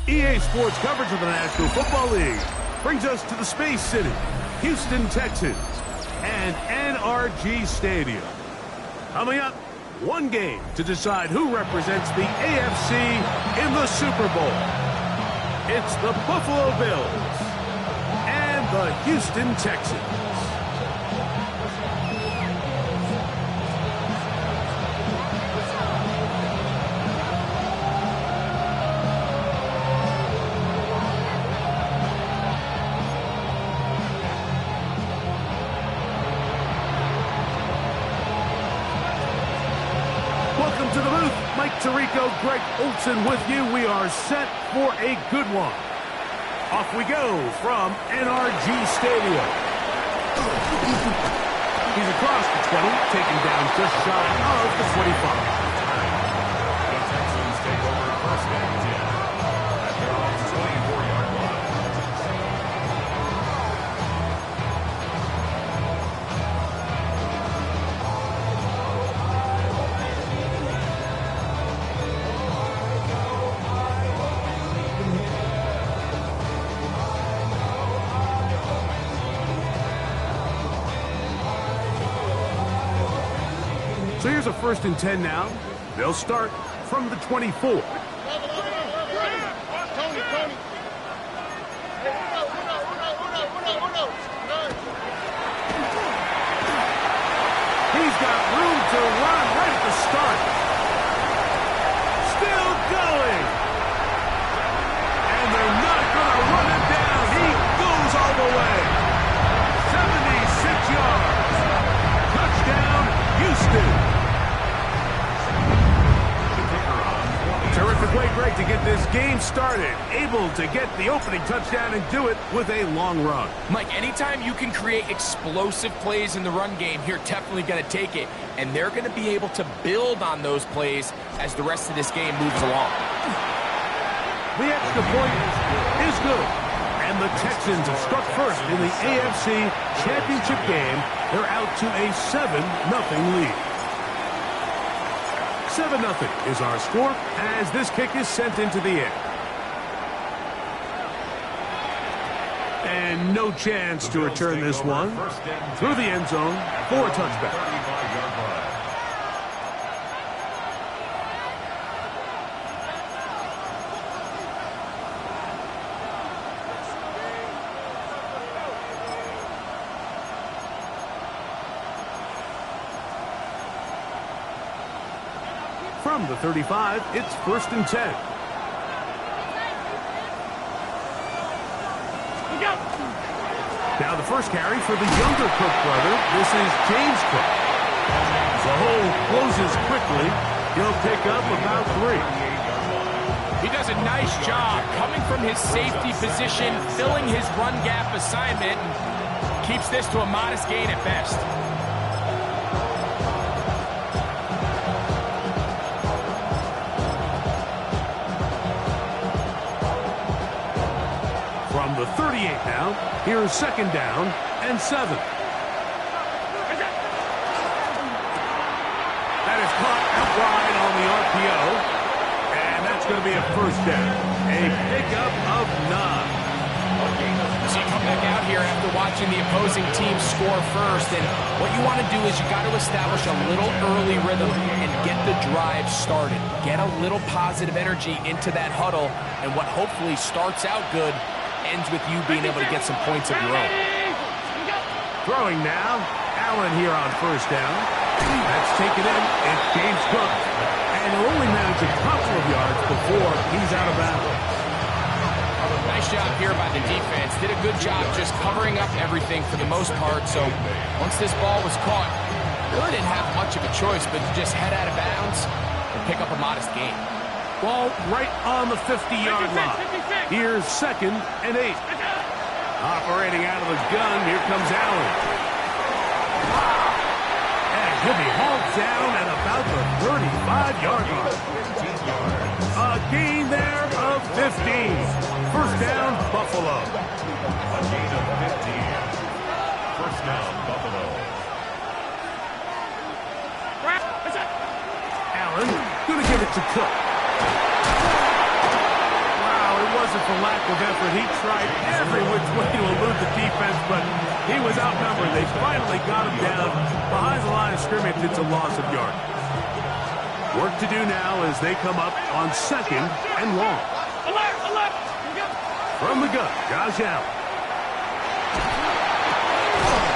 EA Sports coverage of the National Football League brings us to the Space City, Houston, Texas, and NRG Stadium. Coming up, one game to decide who represents the AFC in the Super Bowl. It's the Buffalo Bills and the Houston Texans. Welcome to the booth. Mike Tirico, Greg Olson with you. We are set for a good one. Off we go from NRG Stadium. He's across the 20, taken down just shy of the 25. The Texans take over first and 10 at their own 24-yard line. So here's a 1st and 10 now. They'll start from the 24. He's got room to run right at the start. Still going. And they're not going to run him down. He goes all the way. 76 yards. Touchdown, Houston. Terrific way, Greg, to get this game started. Able to get the opening touchdown and do it with a long run. Mike, anytime you can create explosive plays in the run game, you're definitely going to take it. And they're going to be able to build on those plays as the rest of this game moves along. The extra point is good. And the Texans have struck first in the AFC Championship game. They're out to a 7-0 lead. 7-0 is our score as this kick is sent into the air. And no chance to return this one through the end zone for a touchback. From the 35, it's 1st and 10. Now the first carry for the younger Cook brother. This is James Cook. The hole closes quickly. He'll pick up about 3. He does a nice job coming from his safety position, filling his run gap assignment, and keeps this to a modest gain at best. From the 38 now, here's 2nd down and 7. That is caught out wide on the RPO, and that's going to be a 1st down. A pickup of 9. So you come back out here after watching the opposing team score first, and what you want to do is you got to establish a little early rhythm and get the drive started. Get a little positive energy into that huddle, and what hopefully starts out good ends with you being able to get some points of your own. Throwing now, Allen here on 1st down. That's taken in. It's James Cook, and he'll only manage a couple of yards before he's out of bounds. Nice job here by the defense. Did a good job just covering up everything for the most part. So once this ball was caught, really didn't have much of a choice but to just head out of bounds and pick up a modest gain. Ball right on the 50-yard line. Here's 2nd and 8. Operating out of the gun, here comes Allen. And he'll be hauled down at about the 35-yard line. A gain there of 15. 1st down, Buffalo. A gain of 15. 1st down, Buffalo. Allen going to give it to Cook. It wasn't for lack of effort. He tried every which way to elude the defense, but he was outnumbered. They finally got him down behind the line of scrimmage. It's a loss of yard. Work to do now as they come up on 2nd and long. From the gun, Josh Allen.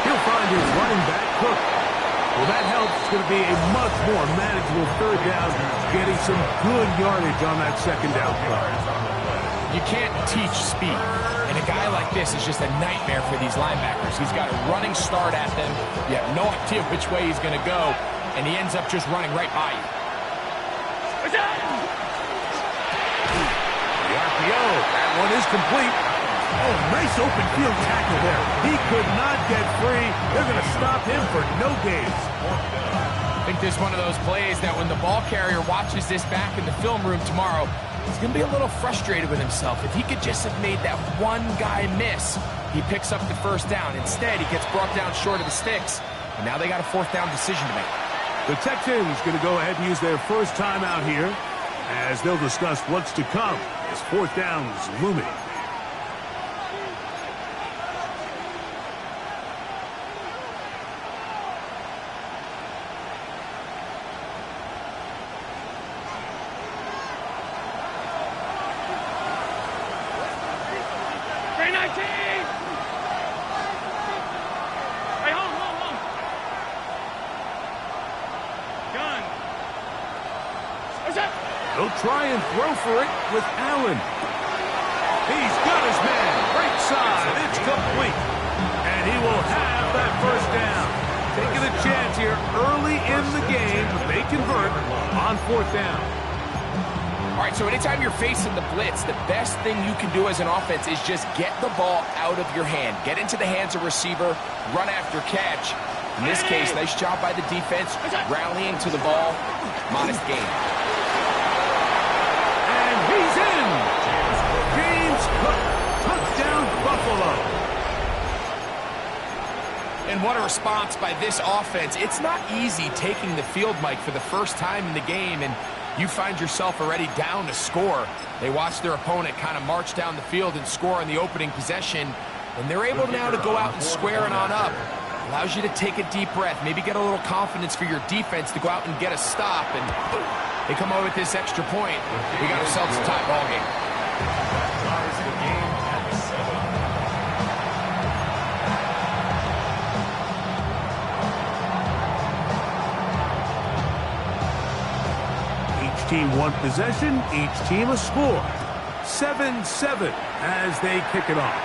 He'll find his running back, Cook. Well, that helps. It's going to be a much more manageable 3rd down, getting some good yardage on that 2nd down play. You can't teach speed, and a guy like this is just a nightmare for these linebackers. He's got a running start at them. You have no idea which way he's going to go, and he ends up just running right by you. The RPO, that one is complete. Oh, nice open field tackle there. He could not get free. They're going to stop him for no gains. I think this is one of those plays that when the ball carrier watches this back in the film room tomorrow, he's going to be a little frustrated with himself. If he could just have made that one guy miss, he picks up the 1st down. Instead, he gets brought down short of the sticks, and now they got a 4th down decision to make. The Texans going to go ahead and use their first timeout here as they'll discuss what's to come as 4th down's looming. He'll try and throw for it with Allen. He's got his man. Right side. It's complete. And he will have that 1st down. Taking a chance here early in the game. They convert on 4th down. All right, so anytime you're facing the blitz, the best thing you can do as an offense is just get the ball out of your hand. Get into the hands of receiver, run after catch. In this case, nice job by the defense, rallying to the ball. Modest gain. He's in! James Cook, touchdown Buffalo. And what a response by this offense. It's not easy taking the field, Mike, for the first time in the game, and you find yourself already down to score. They watch their opponent kind of march down the field and score on the opening possession, and they're able now to go out and square it on up. Allows you to take a deep breath, maybe get a little confidence for your defense to go out and get a stop, and they come over with this extra point. We got ourselves a tie ball game. Ties the game at 7. Each team one possession, each team a score. 7-7 as they kick it off.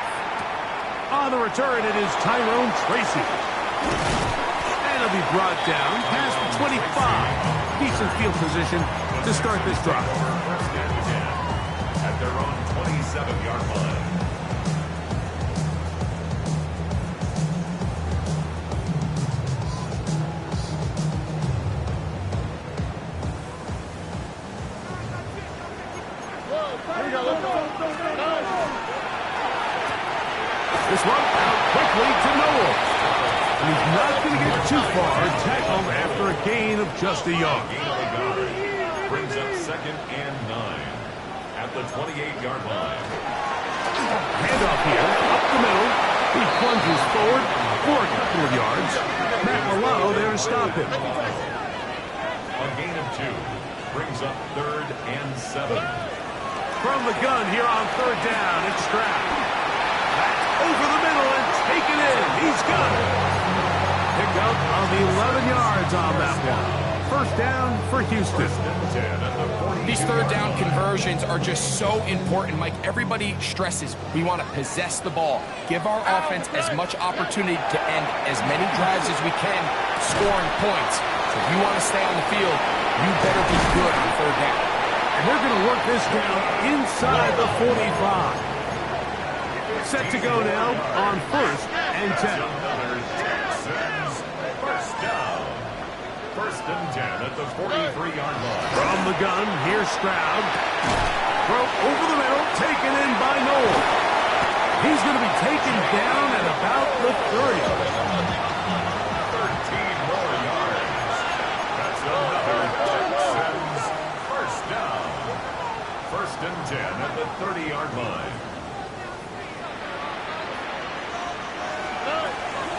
On the return, it is Tyrone Tracy. And he'll be brought down past the 25. Decent field position to start this drive. 1st and 10 at their own 27-yard line. This one out quickly to Noel. And he's not going to get too far. Tackled after a gain of just a yard. Brings up 2nd and 9 at the 28-yard line. Handoff here, up the middle. He plunges forward for a couple of yards. Matt Milano there to stop him. A gain of 2 brings up 3rd and 7. From the gun here on 3rd down, it's Stroud. Back over the middle and taken in. He's got it. Pick up of 11 yards on that one. 1st down for Houston. These 3rd down conversions are just so important, Mike. Everybody stresses we want to possess the ball, give our offense as much opportunity to end as many drives as we can, scoring points. So if you want to stay on the field, you better be good on 3rd down. And they're going to work this down inside the 45. Set to go now on 1st and 10. First and 10 at the 43-yard line. From the gun, here's Stroud. Throw over the middle, taken in by Noel. He's going to be taken down at about the 30. 13 more yards. That's another Texans first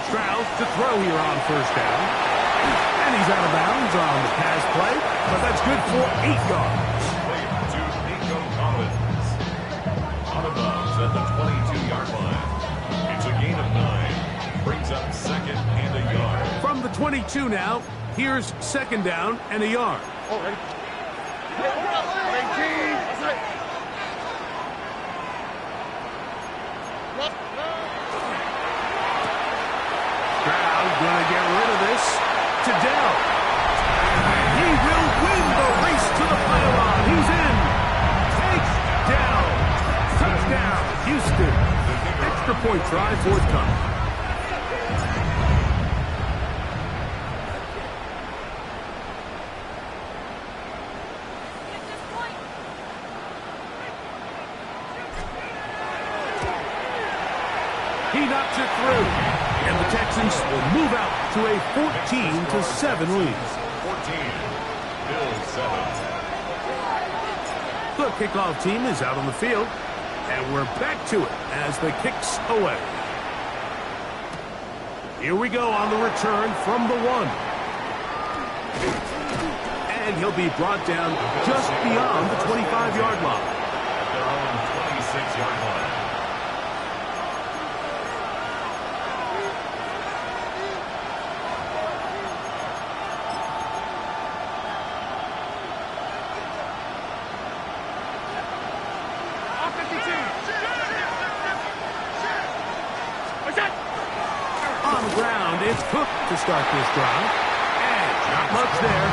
Stroud to throw here on first down. And he's out of bounds on the pass play, but that's good for 8 yards. To Nico Collins. Out of bounds at the 22-yard line. It's a gain of 9. Brings up second and a yard. From the 22 now, here's second down and a yard. Stroud going to get rid of this to Dell. He will win the race to the pylon. He's in. Takes down. Touchdown, Houston. Extra point try forthcoming. He knocks it through, and the Texans will move out to a 14-7 lead. 14. Bills 7. The kickoff team is out on the field, and we're back to it as the kick's away. Here we go on the return from the 1. And he'll be brought down just beyond the 25-yard line. At their own 26-yard line. On the ground, it's Cook to start this drive. And not much there.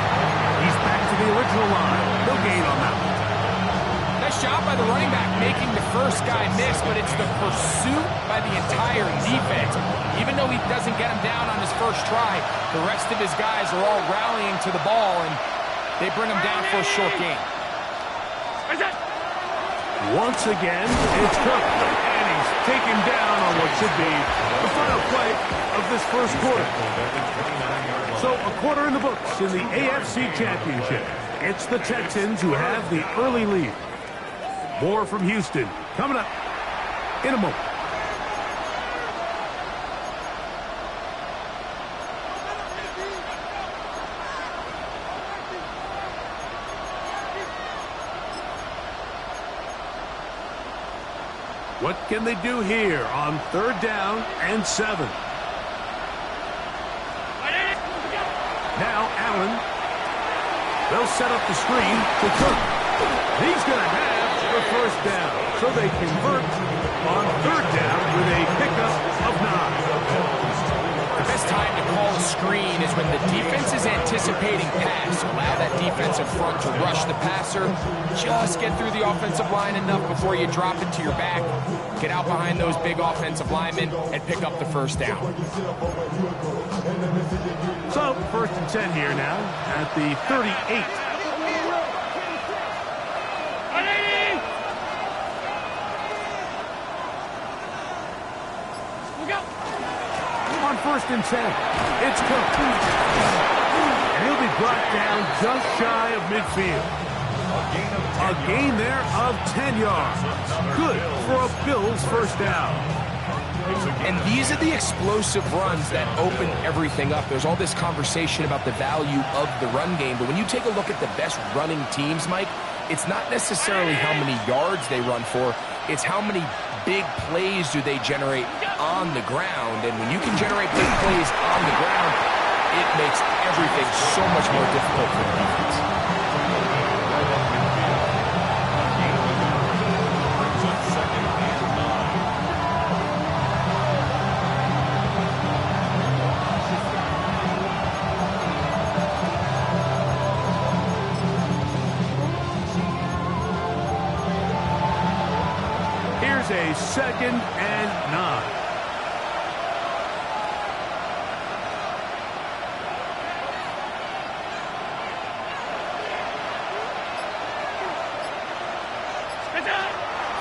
He's back to the original line. No gain on that one. Nice job by the running back making the first guy miss, but it's the pursuit by the entire defense. Even though he doesn't get him down on his first try, the rest of his guys are all rallying to the ball, and they bring him down for a short gain. Once again, it's Cook. And he's taken down on what should be the final play of this first quarter. So a quarter in the books in the AFC Championship. It's the Texans who have the early lead. More from Houston coming up in a moment. What can they do here on third down and 7? Now Allen. They'll set up the screen to Cook. He's going to have the first down. So they convert on third down with a pickup of 9. The best time to call a screen is when the defense is anticipating pass. Allow that defensive front to rush the passer. Just get through the offensive line enough before you drop it to your back. Get out behind those big offensive linemen and pick up the first down. So first and 10 here now at the 38. On first and 10, it's Cook. And he'll be brought down just shy of midfield. A gain there of 10 yards. Good for a Bills first down. And these are the explosive runs that open everything up. There's all this conversation about the value of the run game, but when you take a look at the best running teams, Mike, it's not necessarily how many yards they run for, it's how many big plays do they generate on the ground. And when you can generate big plays on the ground, it makes everything so much more difficult for the defense. A second and 9.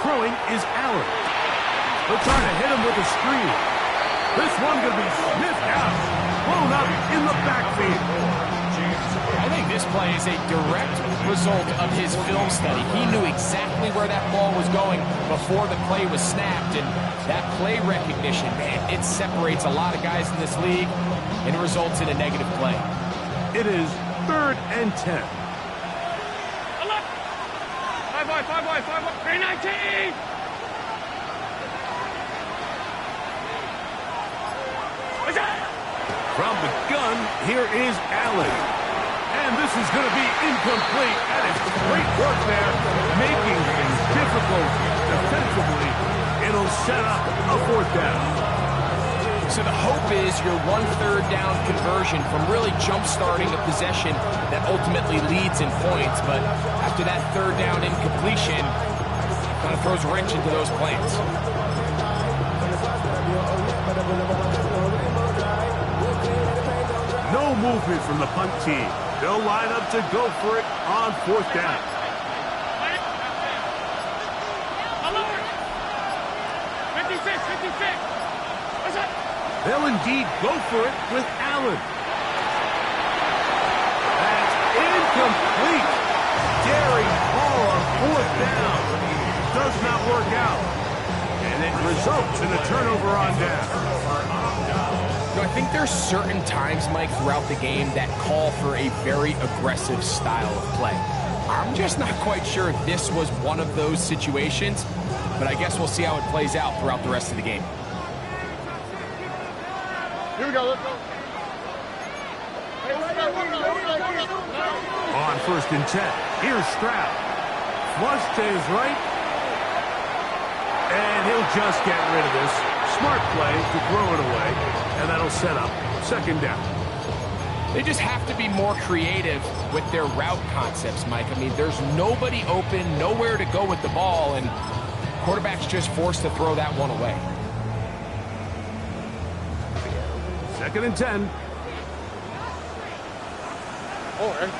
Throwing is Allen. They'll try to hit him with a screen. This one going to be sniffed out. Blown up in the backfield. I think this play is a direct result of his film study. He knew exactly where that ball was going before the play was snapped, and that play recognition, man, it separates a lot of guys in this league and results in a negative play. It is 3rd and 10. 319! From the gun, here is Allen. And this is going to be incomplete. That is great work there, making things difficult defensively. It'll set up a 4th down. So the hope is your 1/3 down conversion from really jump-starting a possession that ultimately leads in points. But after that 3rd down incompletion, kind of throws a wrench into those plans. No movement from the punt team. They'll line up to go for it on 4th down. 56. What's up? They'll indeed go for it with Allen. That's incomplete. Daring ball on 4th down. Does not work out. And it results in a turnover on down. You know, I think there's certain times, Mike, throughout the game that call for a very aggressive style of play. I'm just not quite sure if this was one of those situations, but I guess we'll see how it plays out throughout the rest of the game. Here we go, let's go. On 1st and 10, here's Stroud. Flush to his right. And he'll just get rid of this. Smart play to throw it away. And that'll set up 2nd down. They just have to be more creative with their route concepts, Mike. I mean, there's nobody open, nowhere to go with the ball, and quarterback's just forced to throw that one away. 2nd and 10. Oh, and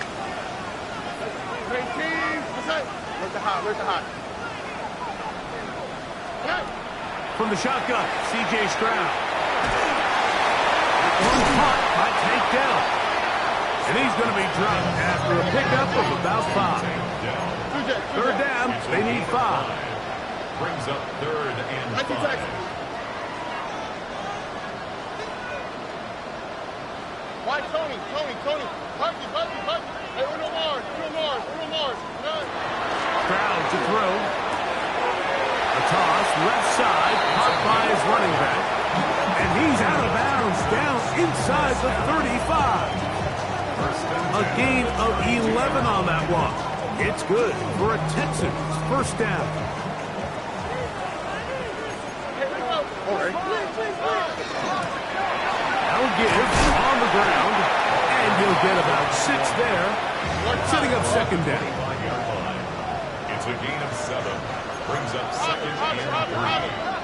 19. Where's the hot? From the shotgun, C.J. Stroud. One caught by Tank Dell. And he's going to be dropped after a pickup of about 5. 3rd down, they need 5. Brings up 3rd and 5. Why, Tony? Hudson. Hey, Uno Mars. Stroud to throw. A toss, left side, caught by his running back. And he's out of bounds, down inside the 35. A gain of 11 on that one. It's good for a Texans 1st down. That'll give on the ground, and he'll get about 6 there, setting up 2nd down. It's a gain of 7. Brings up 2nd and 3.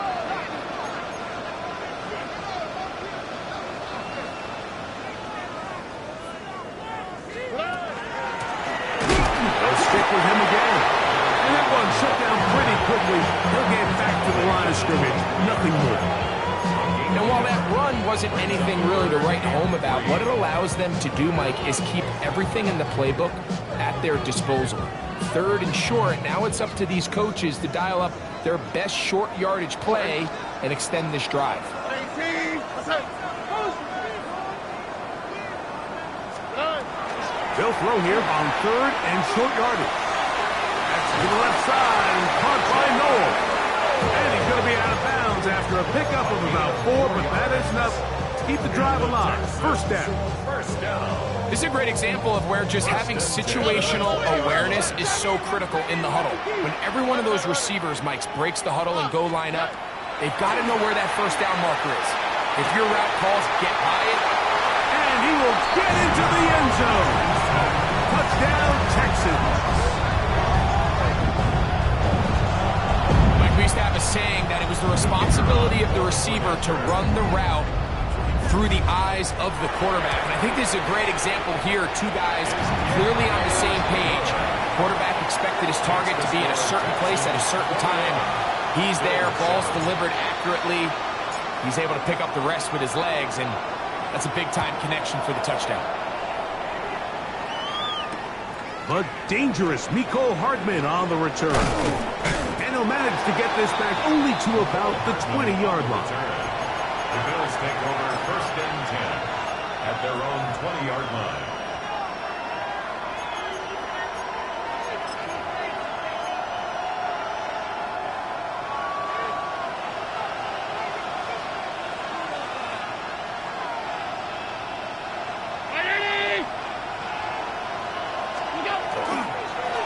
Stick with him again. And that one shut down pretty quickly. He'll get back to the line of scrimmage. Nothing more. And while that run wasn't anything really to write home about, what it allows them to do, Mike, is keep everything in the playbook at their disposal. 3rd and short, now it's up to these coaches to dial up their best short yardage play and extend this drive. 18. They'll throw here on 3rd and short yardage. That's to the left side and caught by Noel. And he's going to be out of bounds after a pickup of about 4, but that is enough to keep the drive alive. 1st down. This is a great example of where just having situational awareness is so critical in the huddle. When every one of those receivers, Mike, breaks the huddle and go line up, they've got to know where that 1st down marker is. If your route calls, get by it. And he will get into the end zone. Touchdown, Texans. Mike, we used to have a saying that it was the responsibility of the receiver to run the route through the eyes of the quarterback. And I think this is a great example here. 2 guys clearly on the same page. Quarterback expected his target to be in a certain place at a certain time. He's there, ball's delivered accurately. He's able to pick up the rest with his legs, and that's a big-time connection for the touchdown. but dangerous Mecole Hardman on the return. And he'll manage to get this back only to about the 20-yard line. The Bills take over 1st and 10 at their own 20-yard line.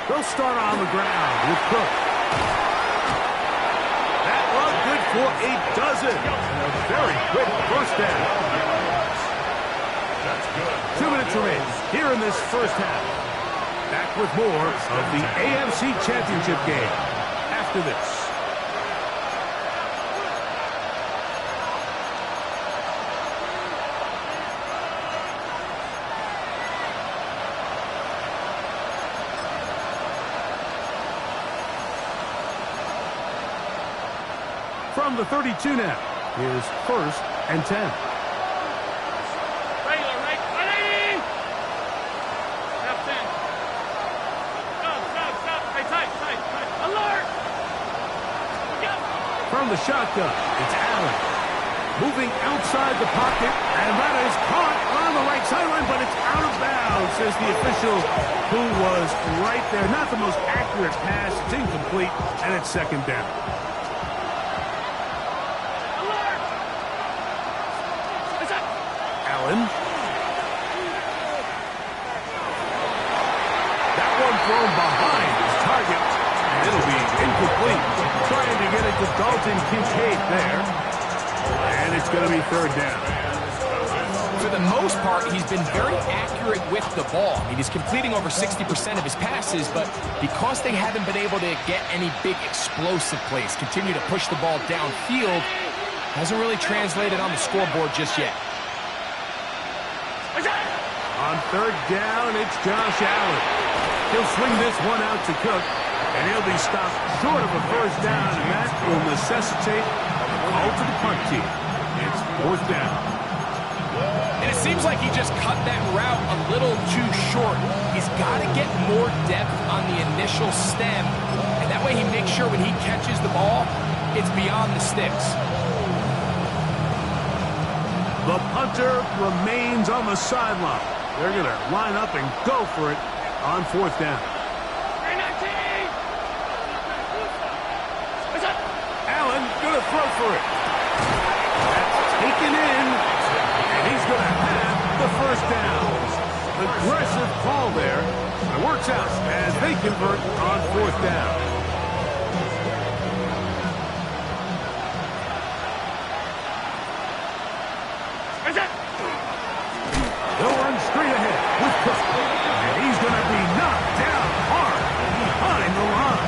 They'll start on the ground with Cook. That run good for a dozen. And a very quick first down. That's good. 2 minutes remaining here in this first half. Back with more of the AFC Championship game after this. From the 32 now, is 1st and 10. Ready? Stop 10. Stop. Hey, tight. Alert! From the shotgun, it's Allen. Moving outside the pocket, and that is caught on the right sideline, but it's out of bounds, says the official who was right there. Not the most accurate pass. It's incomplete, and it's 2nd down. Allen. That one thrown behind his target, and it'll be incomplete. Trying to get it to Dalton Kincaid there, and it's going to be 3rd down. For the most part, he's been very accurate with the ball. I mean, he's completing over 60% of his passes, but because they haven't been able to get any big explosive plays, continue to push the ball downfield, hasn't really translated on the scoreboard just yet. On 3rd down, it's Josh Allen. He'll swing this one out to Cook, and he'll be stopped short of a first down, and that will necessitate a call to the punt team. It's 4th down. And it seems like he just cut that route a little too short. He's got to get more depth on the initial stem, and that way he makes sure when he catches the ball, it's beyond the sticks. The punter remains on the sideline. They're going to line up and go for it on 4th down. Allen going to throw for it. That's taken in, and he's going to have the first down. Aggressive call there. It works out as they convert on 4th down. They'll run straight ahead with Cook, and he's going to be knocked down hard behind the line.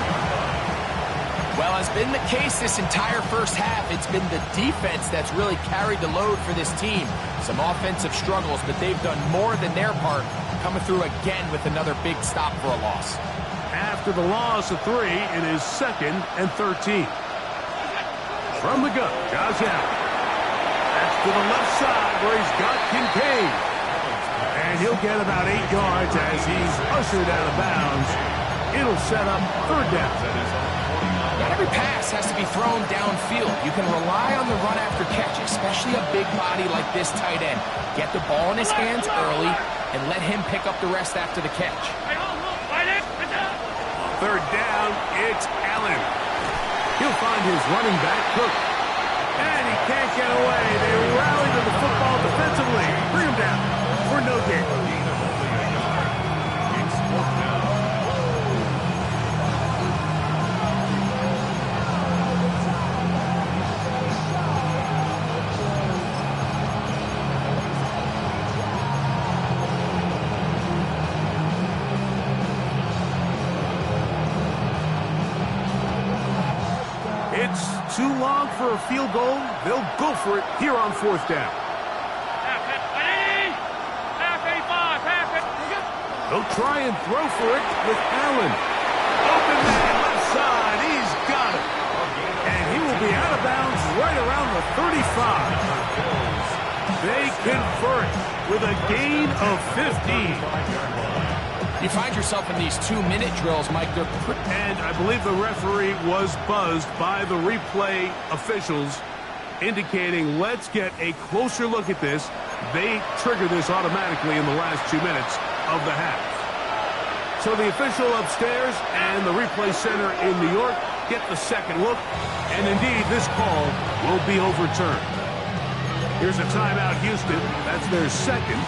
Well, as been the case this entire first half, it's been the defense that's really carried the load for this team. Some offensive struggles, but they've done more than their part, coming through again with another big stop for a loss. After the loss of 3, it is 2nd and 13. From the gun, Josh Allen. That's to the left side where he's got Kincaid. And he'll get about 8 yards as he's ushered out of bounds. It'll set up 3rd down. Not every pass has to be thrown downfield. You can rely on the run after catch, especially a big body like this tight end. Get the ball in his hands early and let him pick up the rest after the catch. 3rd down, it's Allen. He'll find his running back, Cook. And he can't get away. They rally to the football defensively. Bring him down for no gain. It's 4th down. It's too long for a field goal. They'll go for it here on 4th down. They'll try and throw for it with Allen. Open man left side. He's got it. And he will be out of bounds right around the 35. They convert with a gain of 15. You find yourself in these 2-minute drills, Mike. And I believe the referee was buzzed by the replay officials, indicating let's get a closer look at this. They trigger this automatically in the last 2 minutes of the half. So the official upstairs and the replay center in New York get the second look, and indeed this call will be overturned. Here's a timeout, Houston. That's their second,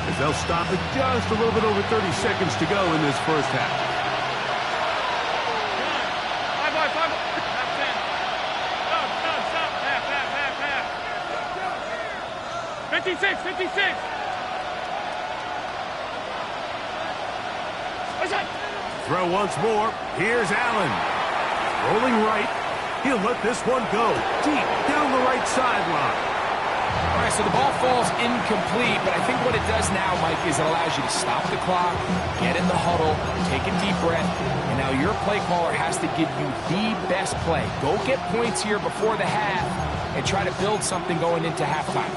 as they'll stop it just a little bit over 30 seconds to go in this first half. 5 half 10. Stop. Half. 56. Throw once more. Here's Allen. Rolling right. He'll let this one go deep down the right sideline. All right, so the ball falls incomplete, but I think what it does now, Mike, is it allows you to stop the clock, get in the huddle, take a deep breath, and now your play caller has to give you the best play. Go get points here before the half and try to build something going into halftime.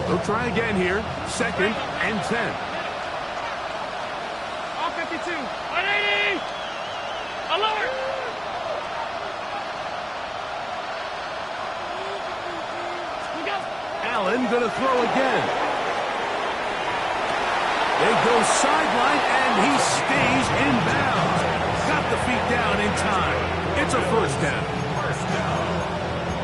They'll try again here. 2nd and 10. All 52. 180. Alert. Allen going to throw again. They go sideline, and he stays in bounds. Got the feet down in time. It's a first down.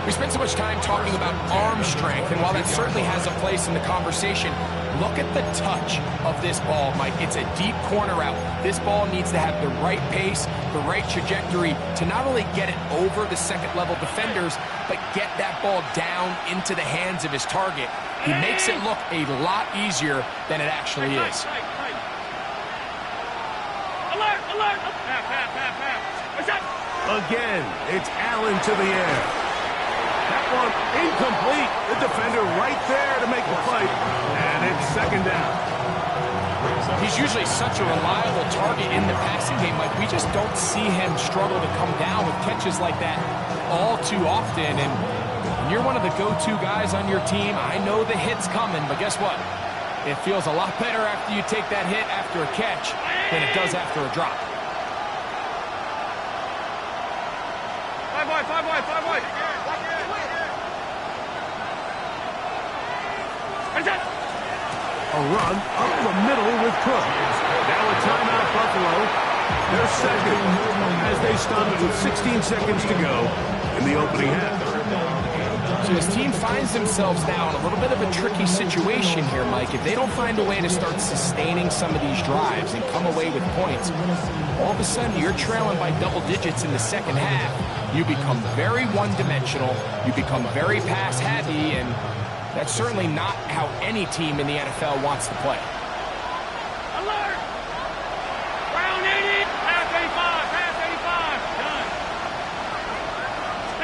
We spent so much time talking about arm strength, and while that certainly has a place in the conversation, look at the touch of this ball, Mike. It's a deep corner route. This ball needs to have the right pace, the right trajectory to not only get it over the second-level defenders, but get that ball down into the hands of his target. He makes it look a lot easier than it actually is. Alert. Half. What's up? Again, it's Allen to the air. That one incomplete. The defender right there to make the play. And it's second down. He's usually such a reliable target in the passing game. Like, we just don't see him struggle to come down with catches like that all too often. And you're one of the go-to guys on your team. I know the hit's coming, but guess what? It feels a lot better after you take that hit after a catch than it does after a drop. 5 wide. A run up the middle with Cook. Now a timeout, Buffalo. They're second as they stop it with 16 seconds to go in the opening half. So his team finds themselves now in a little bit of a tricky situation here, Mike. If they don't find a way to start sustaining some of these drives and come away with points, all of a sudden you're trailing by double digits in the second half. You become very one-dimensional. You become very pass-heavy, and that's certainly not how any team in the NFL wants to play. Alert! Round 80. Half 85. Done.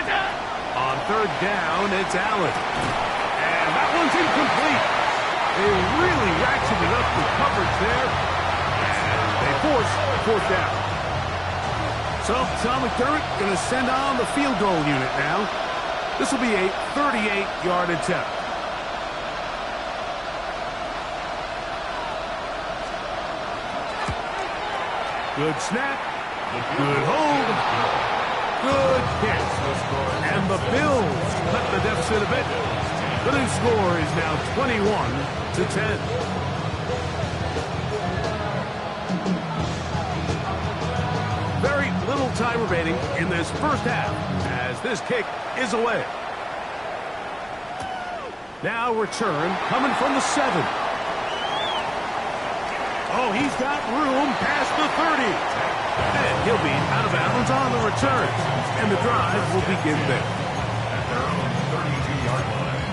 It's done. On third down, it's Allen. And that one's incomplete. They really ratcheted up the coverage there. And they force fourth down. So Tom McDermott going to send on the field goal unit now. This will be a 38-yard attempt. Good snap. Good hold. Good hit. And the Bills cut the deficit a bit. The new score is now 21-10. Very little time remaining in this first half as this kick is away. Now return coming from the 7. Oh, he's got room past the 30. And he'll be out of bounds on the return. And the drive will begin there. At their own 32-yard line.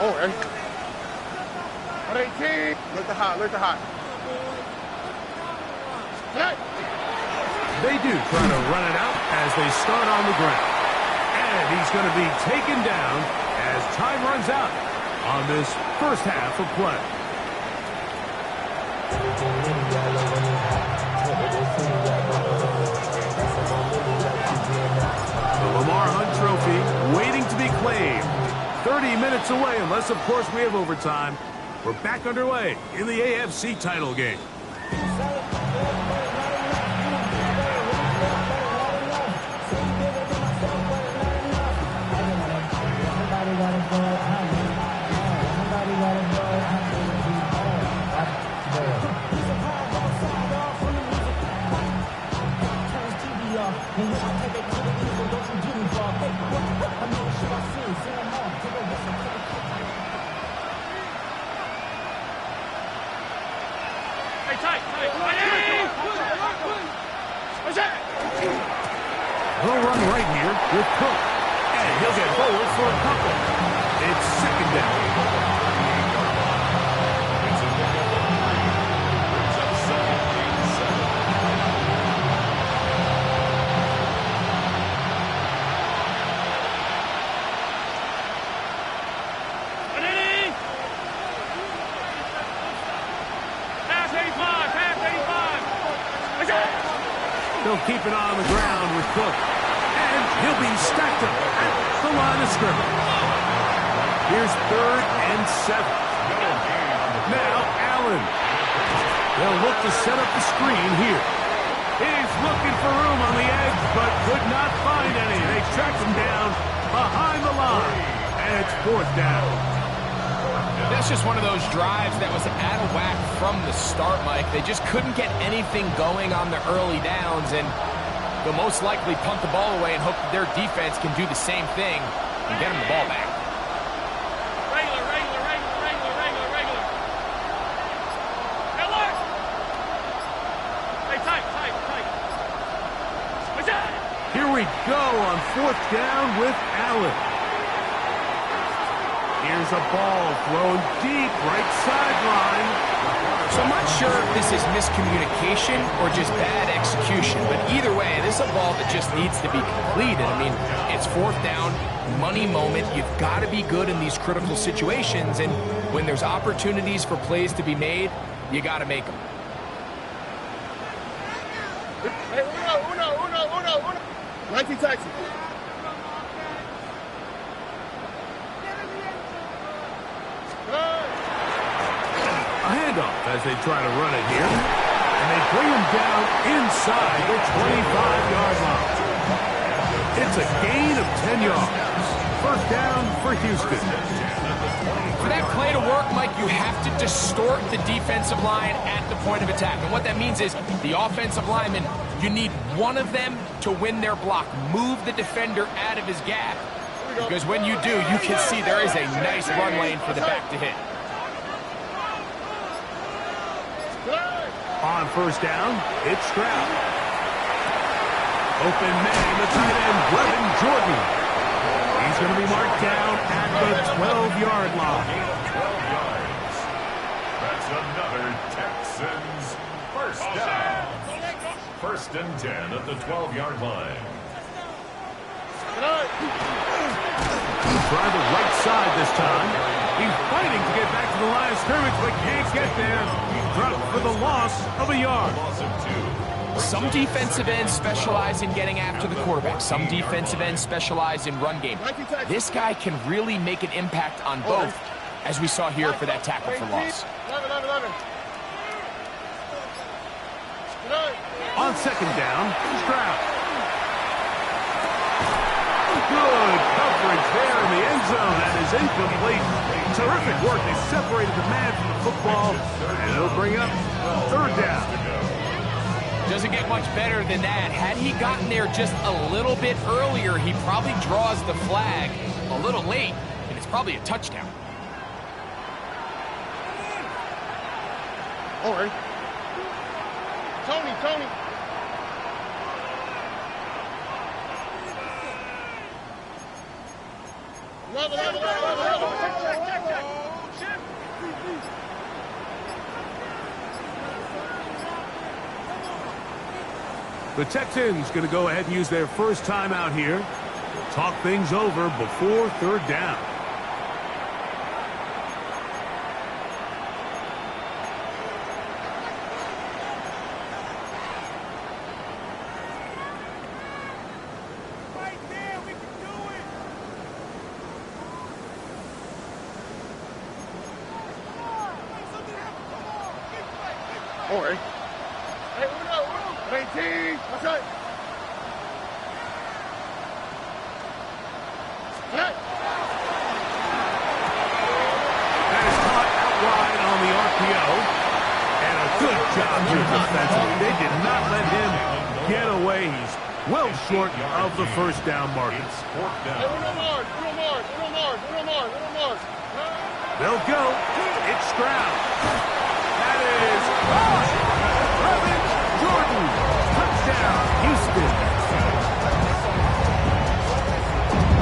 Oh, and 118. Alert the hot. They do try to run it out as they start on the ground. And he's going to be taken down as time runs out on this first half of play. minutes away, unless, of course, we have overtime. We're back underway in the AFC title game. He'll run right here with Cook. And he'll get forward for a couple. It's second down. It's a nickel of 3. Brings up second and 7. Ready? Pass 85, pass 85. They'll keep it on the ground with Cook. And he'll be stacked up at the line of scrimmage. Here's 3rd and 7. Now Allen. They'll look to set up the screen here. He's looking for room on the edge, but could not find any. They tracked him down behind the line. And it's 4th down. That's just one of those drives that was out of whack from the start, Mike. They just couldn't get anything going on the early downs, and they'll most likely punt the ball away and hope that their defense can do the same thing and get them the ball back. Regular. Miller! Hey, tight. What's that? Here we go on 4th down with Allen. Here's a ball thrown deep right sideline. So I'm not sure if this is miscommunication or just bad execution, but either way, this is a ball that just needs to be completed. I mean, it's 4th down, money moment. You've got to be good in these critical situations, and when there's opportunities for plays to be made, you got to make them. Hey, uno. 19 Texas. A handoff as they try to run it here. And they bring him down inside the 25-yard line. It's a gain of 10 yards. 1st down for Houston. For that play to work, Mike, you have to distort the defensive line at the point of attack. And what that means is the offensive lineman, you need one of them to win their block. Move the defender out of his gap. Because when you do, you can see there is a nice run lane for the back to hit. On 1st down, it's Stroud. Open man, the tight end, Brevin Jordan. He's going to be marked down at the 12-yard line. 12 yards. That's another Texans 1st down. 1st and 10 at the 12-yard line. Try the right side this time. He's fighting to get back to the line of scrimmage, but can't get there. Dropped for the loss of a yard. Loss of 2. Some defensive ends specialize in getting after the quarterback. Some defensive ends specialize in run game. This guy can really make an impact on both, as we saw here for that tackle for loss. 11. On 2nd down, Stroud. Good coverage there in the end zone. That is incomplete. Terrific work. They separated the man from the football, and it'll bring up 3rd down. Doesn't get much better than that. Had he gotten there just a little bit earlier, he probably draws the flag a little late, and it's probably a touchdown. All right. Tony. Level. The Texans going to go ahead and use their first time out here. Talk things over before 3rd down. Don't worry. Hey, uno. 19. What's that? Hey. That is caught out wide on the RPO. And a good job here defensively. They did not let him get away. He's well short of the first down marker. It's fourth Hey, down. uno more. They'll go. It's Stroud. That is Brevin Jordan. Touchdown, Houston.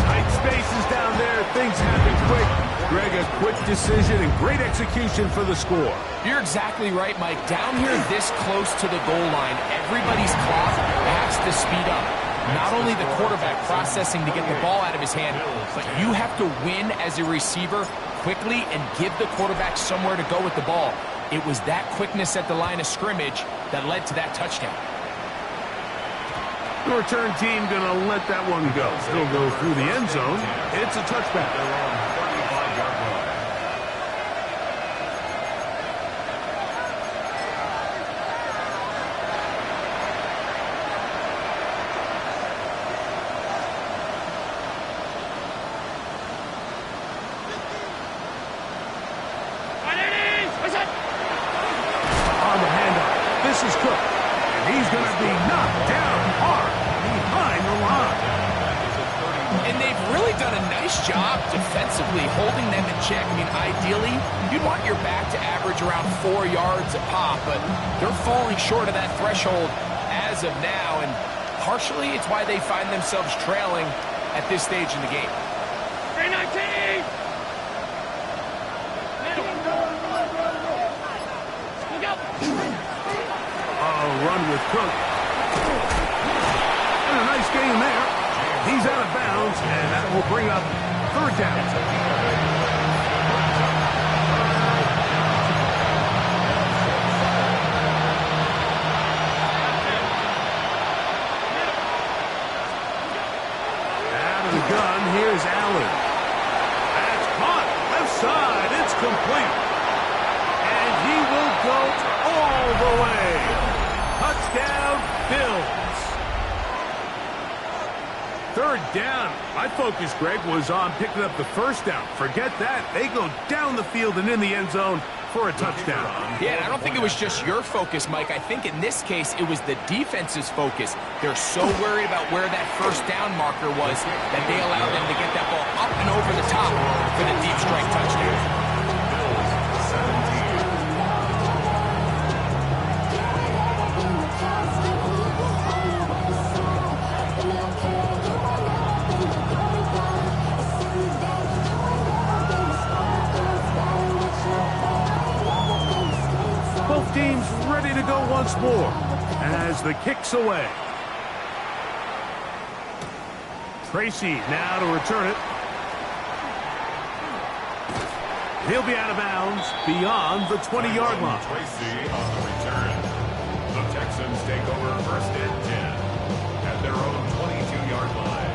Tight spaces down there. Things happen quick. Greg, a quick decision and great execution for the score. You're exactly right, Mike. Down here this close to the goal line, everybody's clock has to speed up. Not only the quarterback processing to get the ball out of his hand, but you have to win as a receiver quickly and give the quarterback somewhere to go with the ball. It was that quickness at the line of scrimmage that led to that touchdown. The return team going to let that one go. Still go through the end zone. It's a touchback. They're on 35-yard line. On the handoff. This is Cook. And he's going to be knocked down hard behind the line. And they've really done a nice job defensively holding them in check. I mean, ideally, you'd want your back to average around 4 yards a pop, but they're falling short of that threshold as of now, and partially it's why they find themselves trailing at this stage in the game. 319. Run with Cook. And a nice game there. He's out of bounds, and that will bring up third down. Out of the gun, here's Allen. That's caught. Left side. It's complete. And he will go all the way. Touchdown, Bills. Third down. My focus, Greg, was on picking up the first down. Forget that. They go down the field and in the end zone for a touchdown. Yeah, and I don't think it was just your focus, Mike. I think in this case, it was the defense's focus. They're so worried about where that first down marker was that they allowed them to get that ball up and over the top for the deep strike touchdown. Both teams ready to go once more as the kick's away. Tracy now to return it. He'll be out of bounds beyond the 20-yard line. Tracy on the return. The Texans take over first and 10 at their own 22-yard line.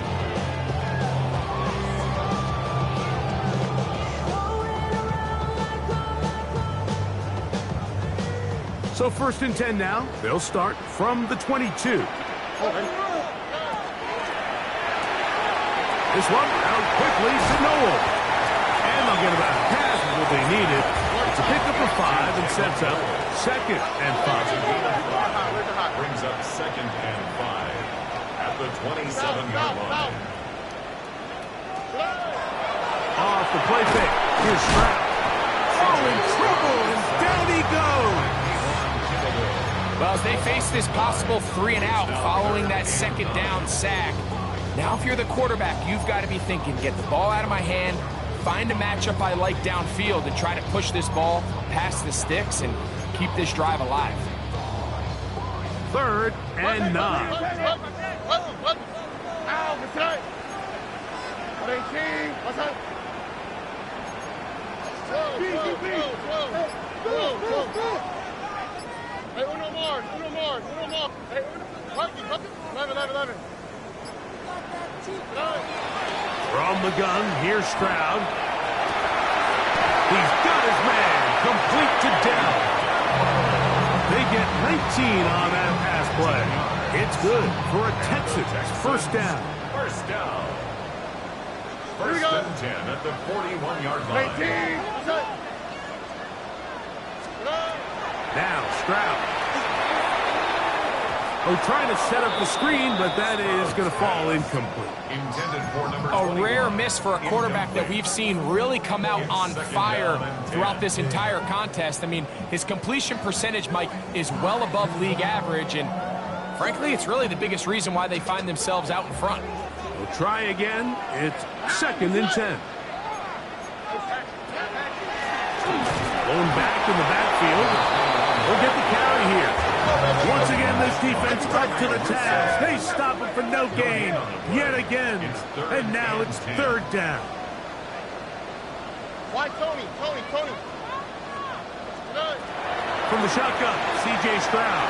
So first and 10 now. They'll start from the 22. This one out quickly to Noel. And they'll get about half of what they needed. It's a pickup of 5 and sets up second and 5. Brings up second and 5 at the 27-yard line. Off the play fake. Here's Stroud. Oh, in trouble, and down he goes. Well, as they face this possible 3 and out following that second down sack, now if you're the quarterback, you've got to be thinking, get the ball out of my hand, find a matchup I like downfield, and try to push this ball past the sticks and keep this drive alive. Third and 9. Ow, good try. 18. What's that? Whoa. Hey, uno more. Hey, Mikey, 11. From the gun, here's Stroud. He's got his man complete to down. They on that pass play. It's good for a Texans first down. First down. First and 10 at the 41-yard line. 19. Now Stroud. Oh, trying to set up the screen, but that is going to fall incomplete. Intended for number A 21. rare miss for a quarterback that we've seen really come out on fire throughout this entire contest. I mean, his completion percentage, Mike, is well above league average, and frankly, it's really the biggest reason why they find themselves out in front. We'll try again. It's 2nd and 10. Going back in the backfield. We'll get the carry here. Once again, this defense up to the task. They stop him for no gain yet again. And now it's 3rd down. Why Tony? From the shotgun, C.J. Stroud.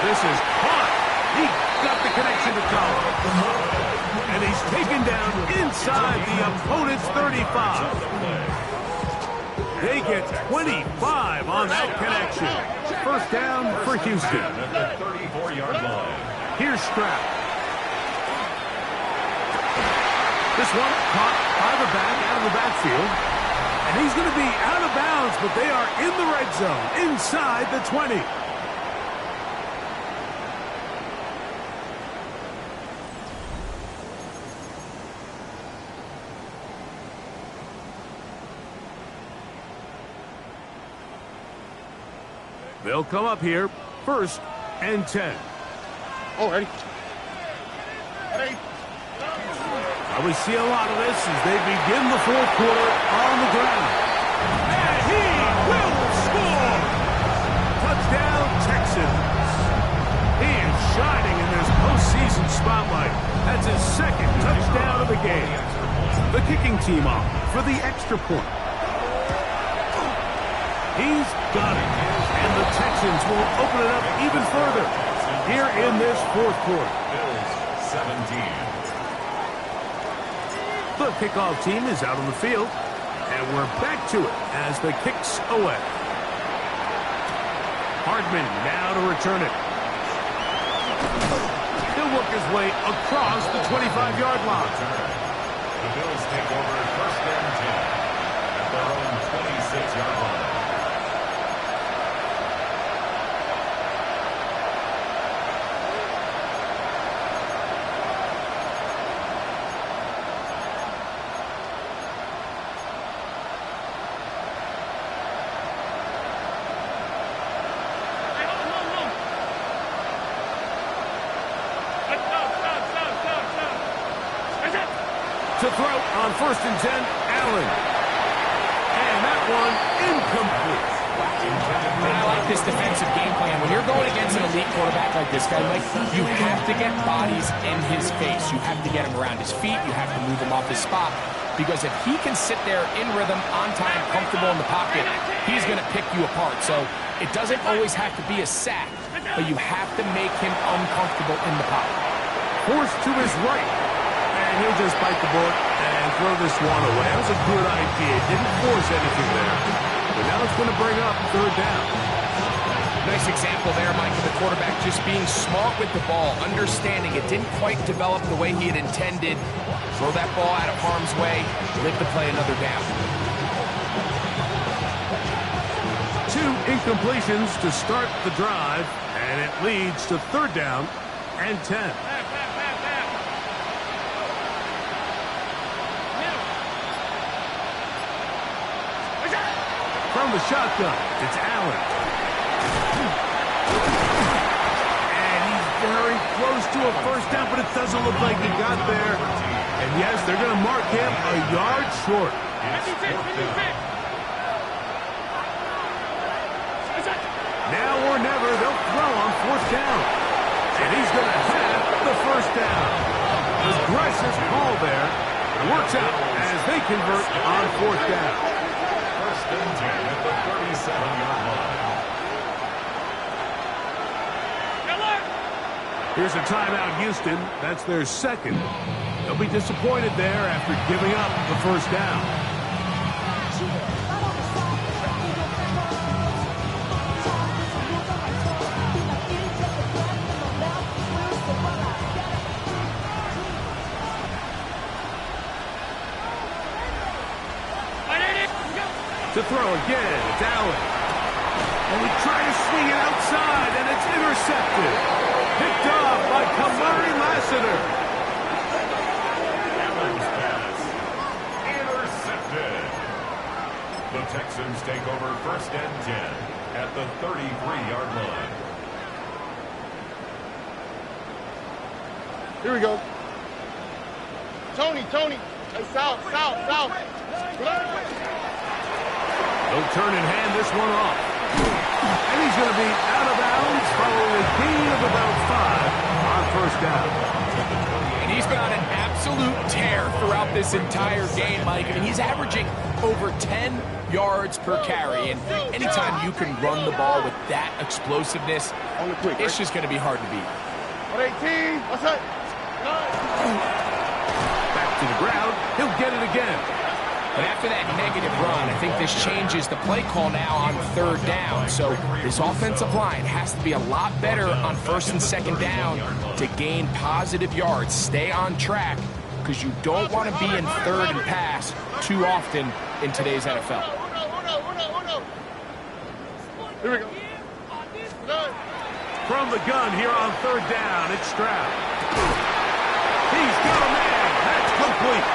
This is caught. He got the connection to Collins. And he's taken down inside the opponent's 35. They get 25 on that connection. First down for Houston. At the 34-yard line. Here's Stroud. This one caught by the back out of the backfield. And he's going to be out of bounds, but they are in the red zone, inside the 20. They'll come up here, 1st and 10. Oh, ready? We see a lot of this as they begin the 4th quarter on the ground. And he will score! Touchdown, Texans. He is shining in this postseason spotlight. That's his 2nd touchdown of the game. The kicking team off for the extra point. He's got it. And the Texans will open it up even further here in this 4th quarter. Bills 17. The kickoff team is out on the field, and we're back to it as the kick's away. Hardman now to return it. He'll work his way across the 25-yard line. The Bills take over 1st and 10 at their own 26-yard line. To throw on 1st and 10, Allen. And that one incomplete. I like this defensive game plan. When you're going against an elite quarterback like this guy, Mike, you have to get bodies in his face. You have to get him around his feet. You have to move him off his spot. Because if he can sit there in rhythm, on time, comfortable in the pocket, he's going to pick you apart. So it doesn't always have to be a sack, but you have to make him uncomfortable in the pocket. Forced to his right. And he'll just bite the bullet and throw this one away. That was a good idea. Didn't force anything there. But now it's going to bring up 3rd down. Nice example there, Mike, of the quarterback just being smart with the ball, understanding it didn't quite develop the way he had intended. Throw that ball out of harm's way, live to play another down. 2 incompletions to start the drive, and it leads to 3rd down and 10. From the shotgun, it's Allen. And he's very close to a 1st down, but it doesn't look like he got there. And yes, they're going to mark him a yard short. Now or never, they'll throw on 4th down. And he's going to have the 1st down. Aggressive call there. It works out as they convert on 4th down. 1st and 10 at the 37-yard line. Here's a timeout, Houston. That's their 2nd. They'll be disappointed there after giving up the 1st down. again, it's Allen. And we try to swing it outside, and it's intercepted. Picked off by Kamari Lassiter. Allen's pass. Intercepted. The Texans take over 1st and 10 at the 33-yard line. Here we go. Tony. Hey, south. They'll turn and hand this one off. And he's going to be out of bounds following a gain of about 5 on 1st down. And he's been on an absolute tear throughout this entire game, Mike. I mean, he's averaging over 10 yards per carry. And anytime you can run the ball with that explosiveness, it's just going to be hard to beat. 18. What's up? Back to the ground. He'll get it again. But after that negative run, I think this changes the play call now on 3rd down. So this offensive line has to be a lot better on 1st and 2nd down to gain positive yards. Stay on track because you don't want to be in 3rd and pass too often in today's NFL. Here we go. From the gun here on 3rd down, it's Stroud. He's got a man. That's complete.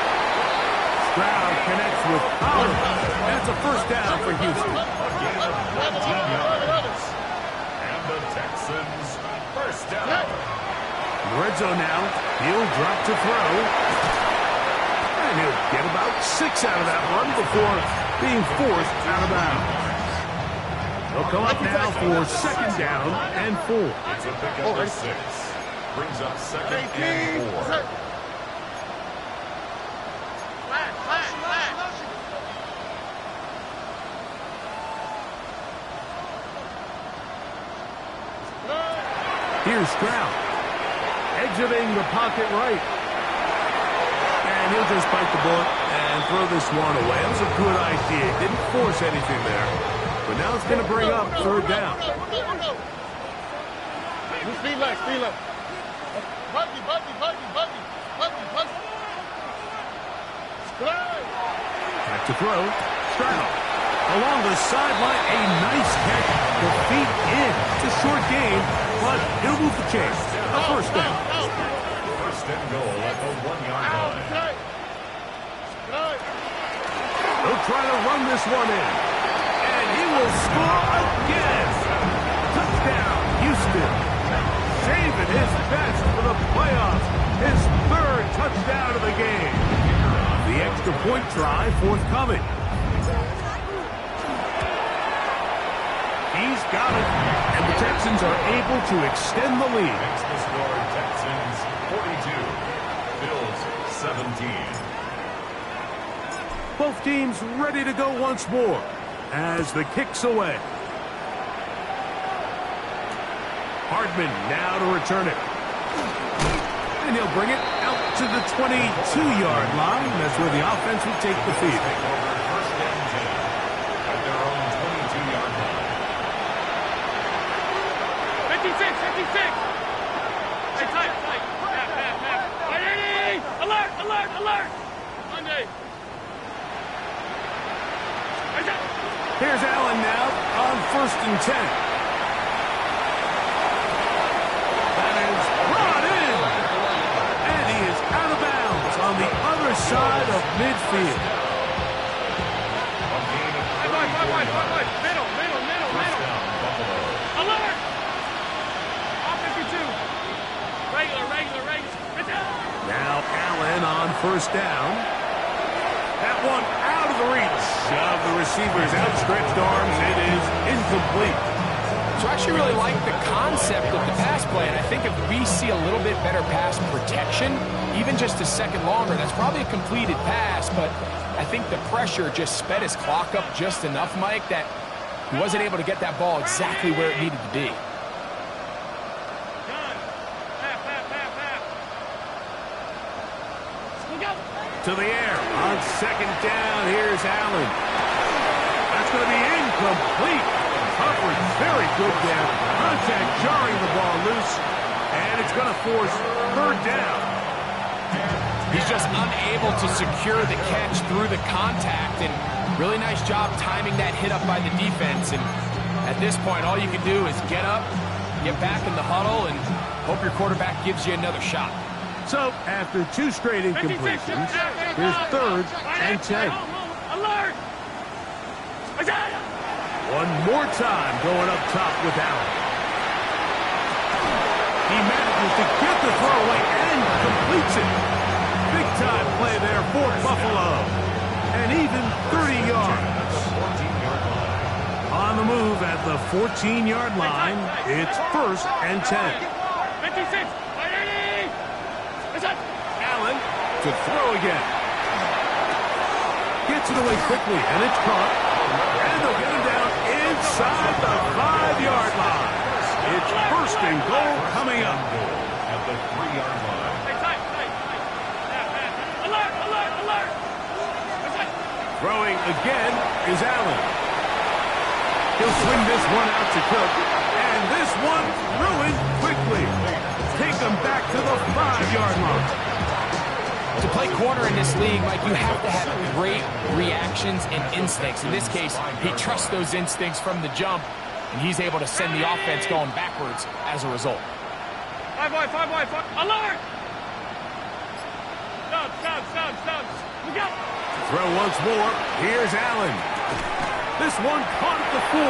Stroud connects with Pollard. That's a 1st down for Houston. Again, 19 yards. And the Texans 1st down. Red zone now. He'll drop to throw. And he'll get about 6 out of that one before being forced out of bounds. They'll come up now for 2nd down and 4. It's a pickup of 6. Brings up 2nd and 4. Here's Stroud. Exiting the pocket right. And he'll just bite the bullet and throw this one away. That was a good idea. Didn't force anything there. But now it's going to bring up 3rd down. Speed left. Buggy. Back to throw. Stroud. Along the sideline, a nice catch. The feet in. It's a short game, but it'll move the chains. A 1st down. 1st and goal at the 1-yard line. They'll try to run this one in. And he will score again. Touchdown, Houston. Saving his best for the playoffs. His 3rd touchdown of the game. The extra point try forthcoming. He's got it. And the Texans are able to extend the lead. Makes the score Texans 42. Bills 17. Both teams ready to go once more as the kick's away. Hardman now to return it. And he'll bring it out to the 22-yard line. That's where the offense will take the field. Take over 1st and 10 at their own 22-yard line. 56. Hey, tight. Hey, alert. Monday. Here's Allen now on 1st and 10. That is brought in. And he is out of bounds on the other side of midfield. A gain of 34 yards. Middle. 1st down, Buffalo. Alert. All 52. Regular. Now Allen on 1st down. That one out of the reach of the receiver's outstretched arms. It is incomplete. So I actually really like the concept of the pass play, and I think if we see a little bit better pass protection, even just a second longer, that's probably a completed pass, but I think the pressure just sped his clock up just enough, Mike, that he wasn't able to get that ball exactly where it needed to be. To the air on 2nd down. Here's Allen. That's going to be incomplete. Coverage very good there. Contact jarring the ball loose. And it's going to force 3rd down. He's just unable to secure the catch through the contact, and Really nice job timing that hit up by the defense. And at this point, all you can do is get up, get back in the huddle, and hope your quarterback gives you another shot. So, after 2 straight incompletions, here's 3rd and 10. Alert! One more time going up top with Allen. He manages to get the throw away and completes it. Big time play there for Buffalo. And even 30 yards. On the move at the 14-yard line, it's 1st and 10. 56! Allen to throw again. Gets it away quickly, and it's caught. And they'll get him down inside the 5-yard line. It's 1st and goal coming up. At the 3-yard line. Alert! Alert! Alert! Throwing again is Allen. He'll swing this one out to Cook. And this one ruined quickly. Take him back to the 5-yard line. To play corner in this league, Mike, you have to have great reactions and instincts. In this case, he trusts those instincts from the jump, and he's able to send the offense going backwards as a result. 5 wide, 5 wide, 5. Alert! Stop. We got it. Throw once more. Here's Allen. This one caught at the 4.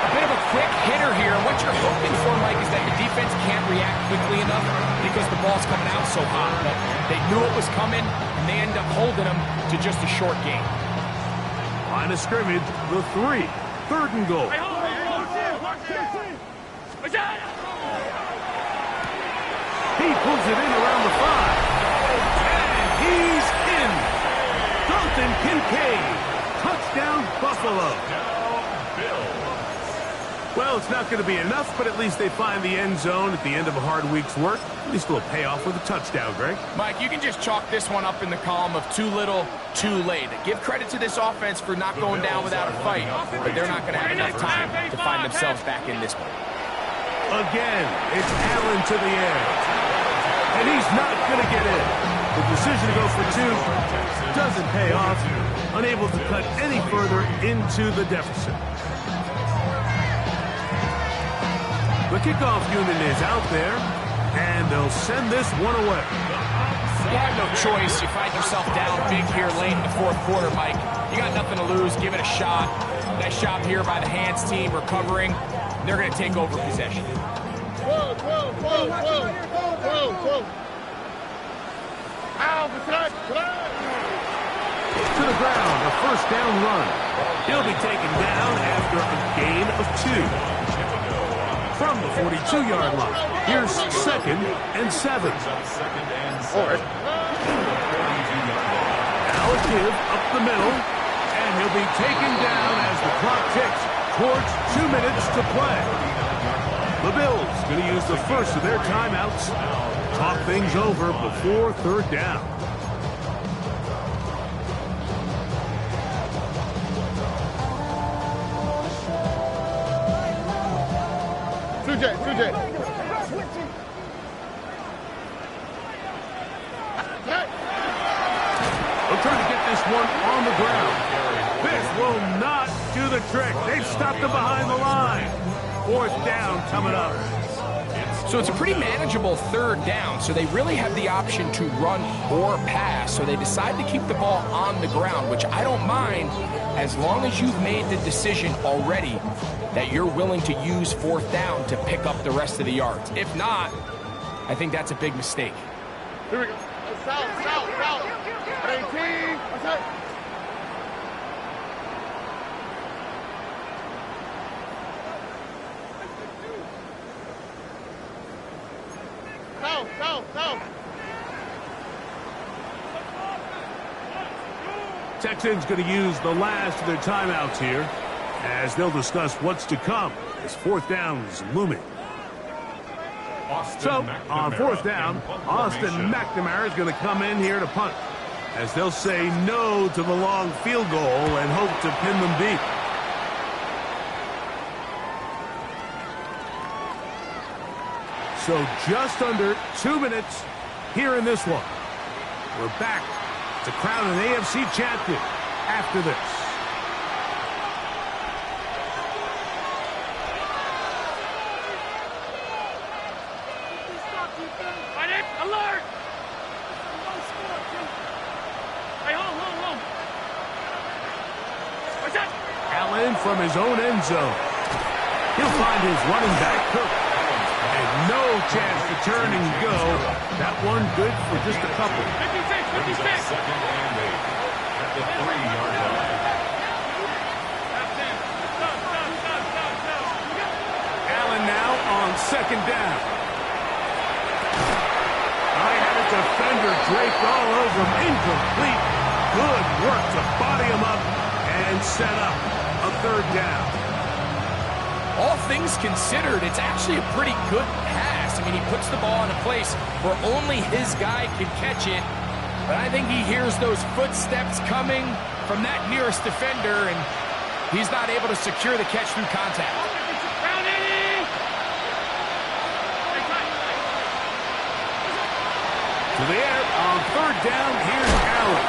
A bit of a quick hitter here. What you're hoping for, Mike, is that the defense can't react quickly enough because the ball's coming out so hot. But they knew it was coming, and they end up holding them to just a short game. Line of scrimmage, the 3. 3rd and goal. He pulls it in around the 5. And he's in. Dalton Kincaid. Touchdown, Buffalo. Well, it's not going to be enough, but at least they find the end zone at the end of a hard week's work. At least they'll pay off with a touchdown, Greg. Mike, you can just chalk this one up in the column of too little, too late. Give credit to this offense for not going down without a fight, but they're not going to have enough time to find themselves back in this one. Again, it's Allen to the air. And he's not going to get in. The decision to go for 2 doesn't pay off. Unable to cut any further into the deficit. The kickoff unit is out there, and they'll send this one away. You have no choice. You find yourself down big here late in the 4th quarter, Mike. You got nothing to lose. Give it a shot. Nice job here by the hands team recovering. They're going to take over possession. Whoa. To the ground, a 1st down run. He'll be taken down after a gain of 2. From the 42-yard line, here's 2nd and 7. Now a give up the middle, and he'll be taken down as the clock ticks towards 2 minutes to play. The Bills going to use the first of their timeouts. Talk things over before 3rd down. Two J. They'll try to get this one on the ground. This will not do the trick. They've stopped him behind the line. 4th down coming up. So it's a pretty manageable 3rd down, so they really have the option to run or pass. So they decide to keep the ball on the ground, which I don't mind as long as you've made the decision already that you're willing to use 4th down to pick up the rest of the yards. If not, I think that's a big mistake. Here we go. South. 18. South. Texans going to use the last of their timeouts here as they'll discuss what's to come as 4th down is looming. So, on 4th down, Austin McNamara is going to come in here to punt as they'll say no to the long field goal and hope to pin them deep. So just under 2 minutes here in this one. We're back to crown an AFC champion. after this. Alert! Hey, hold. What's that? Allen from his own end zone. He'll find his running back, Cook. And no chance to turn and go. That one good for just a couple. 56. Second and 8 at the 3-yard line. Allen now on second down. I had a defender draped all over him. Incomplete. Good work to body him up and set up a third down. All things considered, it's actually a pretty good pass. I mean, he puts the ball in a place where only his guy can catch it. But I think he hears those footsteps coming from that nearest defender, and he's not able to secure the catch through contact. To the air on third down, here's Allen.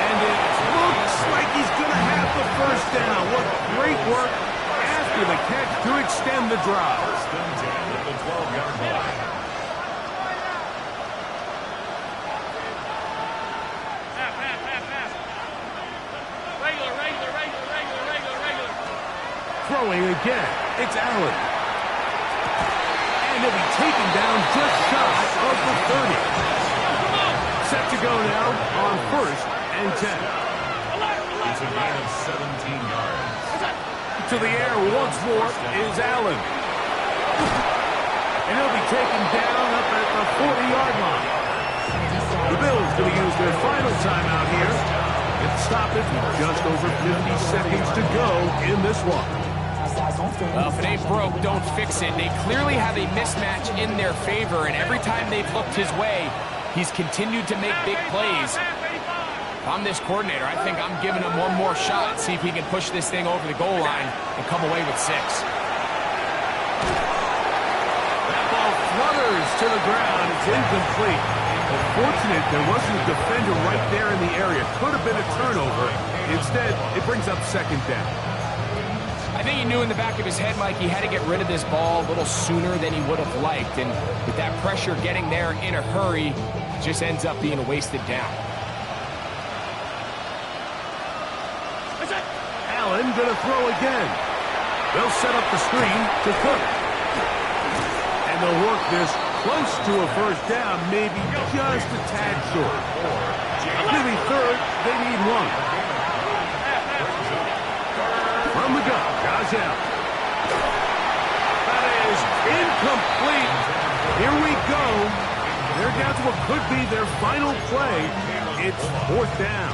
And it looks like he's going to have the first down. What great work after the catch to extend the drive. First and 10 at the 12-yard line. Throwing again, it's Allen. And he'll be taken down just shy of the 30. Set to go now on first and 10. It's a gain of 17 yards. To the air once more is Allen. And he'll be taken down up at the 40-yard line. The Bills going to use their final timeout here. It's stoppage with just over 50 seconds to go in this one. Well, if it ain't broke, don't fix it. They clearly have a mismatch in their favor, and every time they've looked his way, he's continued to make big plays. If I'm this coordinator, I think I'm giving him one more shot, see if he can push this thing over the goal line and come away with 6. That ball flutters to the ground. It's incomplete. Unfortunate there wasn't a defender right there in the area. Could have been a turnover. Instead, it brings up second down. I think he knew in the back of his head, Mike, he had to get rid of this ball a little sooner than he would have liked. And with that pressure getting there in a hurry, it just ends up being a wasted down. Allen going to throw again. They'll set up the screen to Cook. And they'll work this close to a first down, maybe just a tad short. Nearly third, they need one. From the gun, Gazelle. That is incomplete. Here we go. They're down to what could be their final play. It's fourth down.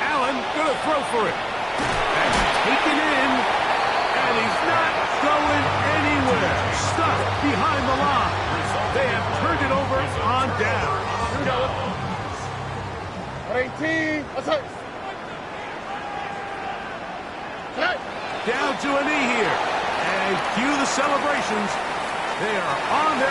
Allen going to throw for it. That's taken in. And he's not going anywhere. Stuck behind the line. They have turned it over on down. 18. Down to a knee here. And cue the celebrations. They are on their